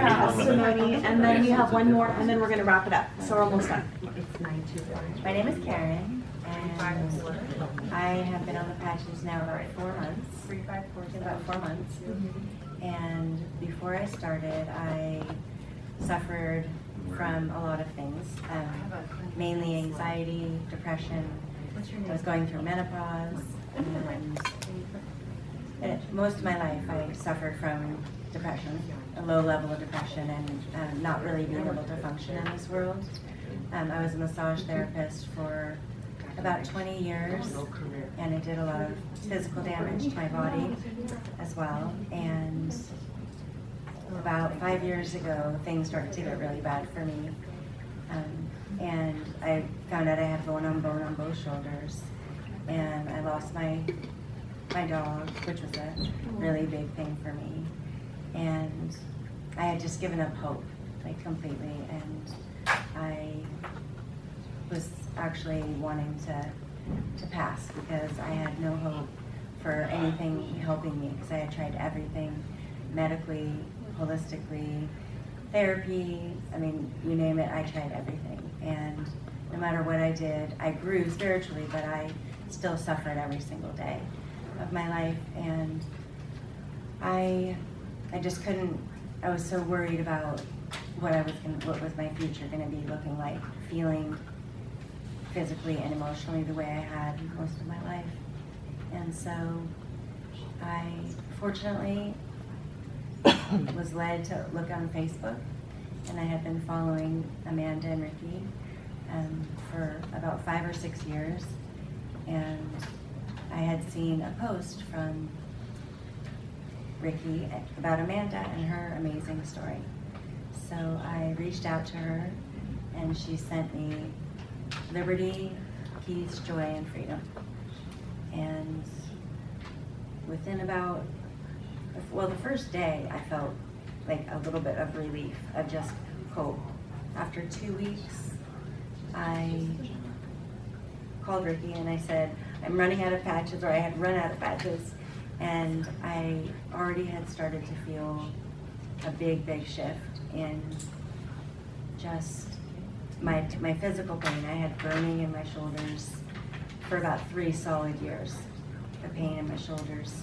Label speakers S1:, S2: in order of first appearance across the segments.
S1: testimony, and then we have one more, and then we're going to wrap it up. So we're almost done.
S2: My name is Karen, and I have been on the patches now about 4 months. About 4 months. And before I started, I suffered from a lot of things, mainly anxiety, depression. I was going through menopause, and most of my life I suffered from depression, a low level of depression, and not really being able to function in this world. I was a massage therapist for about 20 years, and I did a lot of physical damage to my body as well. And about 5 years ago, things started to get really bad for me. And I found out I had bone on both shoulders, and I lost my dog, which was a really big thing for me. And I had just given up hope, like completely, and I was actually wanting to pass because I had no hope for anything helping me, because I had tried everything, medically, holistically, therapy, I mean, you name it, I tried everything. And no matter what I did, I grew spiritually, but I still suffered every single day of my life. And I just couldn't, I was so worried about what was my future gonna be looking like, feeling physically and emotionally the way I had most of my life. And so I fortunately was led to look on Facebook, and I had been following Amanda and Ricky for about 5 or 6 years, and I had seen a post from Ricky about Amanda and her amazing story. So I reached out to her, and she sent me Liberty, Peace, Joy, and Freedom. And within about, well, the first day I felt like a little bit of relief, of just hope. After 2 weeks, I called Ricky and I said, I'm running out of patches, or I had run out of patches, and I already had started to feel a big shift in just my physical pain. I had burning in my shoulders for about 3 solid years. The pain in my shoulders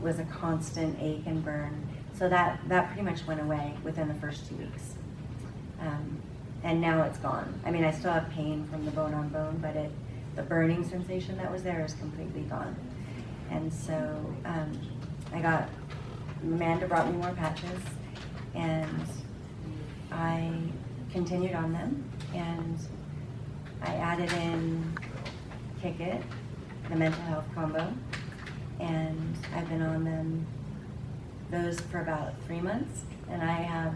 S2: was a constant ache and burn. So that pretty much went away within the first 2 weeks. And now it's gone. I mean, I still have pain from the bone on bone, but the burning sensation that was there is completely gone. And so Amanda brought me more patches, and I continued on them, and I added in Kick It, the mental health combo, and I've been on those for about 3 months, and I have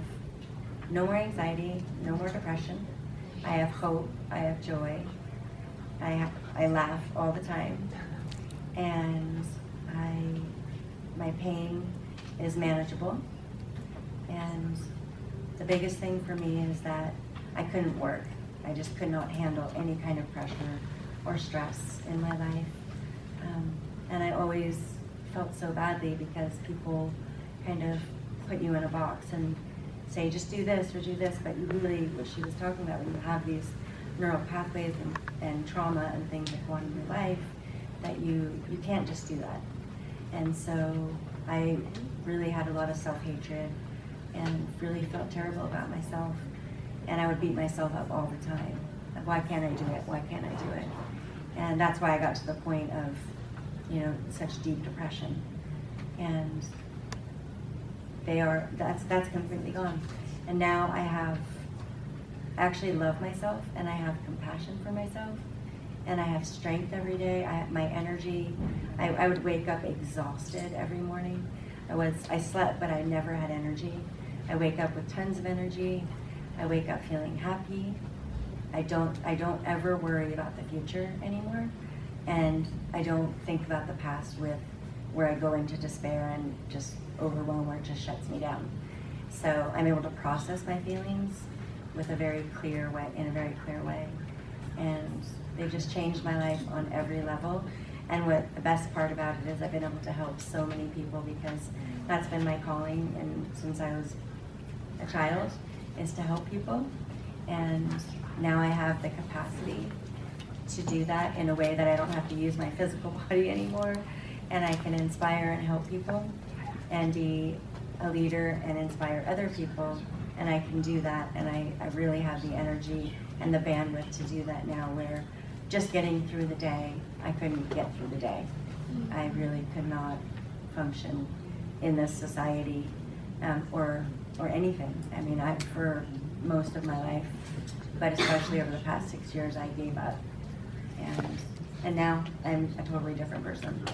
S2: no more anxiety, no more depression. I have hope, I have joy, I laugh all the time, and my pain is manageable. And the biggest thing for me is that I couldn't work. I just could not handle any kind of pressure or stress in my life. And I always felt so badly because people kind of put you in a box and say, just do this or do this, but you really, what she was talking about, when you have these neural pathways and trauma and things that go on in your life, that you can't just do that. And so I really had a lot of self-hatred and really felt terrible about myself. And I would beat myself up all the time. Why can't I do it? Why can't I do it? And that's why I got to the point of, such deep depression. And that's completely gone. And now I actually love myself, and I have compassion for myself, and I have strength every day. My energy, I would wake up exhausted every morning. I slept, but I never had energy. I wake up with tons of energy. I wake up feeling happy. I don't ever worry about the future anymore. And I don't think about the past where I go into despair and just overwhelm, where it just shuts me down. So I'm able to process my feelings in a very clear way. And they've just changed my life on every level. And what the best part about it is I've been able to help so many people, because that's been my calling. And since I was a child is to help people, and now I have the capacity to do that in a way that I don't have to use my physical body anymore, and I can inspire and help people and be a leader and inspire other people, and I can do that, and I really have the energy and the bandwidth to do that now, where just getting through the day, I couldn't get through the day. I really could not function in this society or anything. I mean, for most of my life, but especially over the past 6 years, I gave up. And now I'm a totally different person.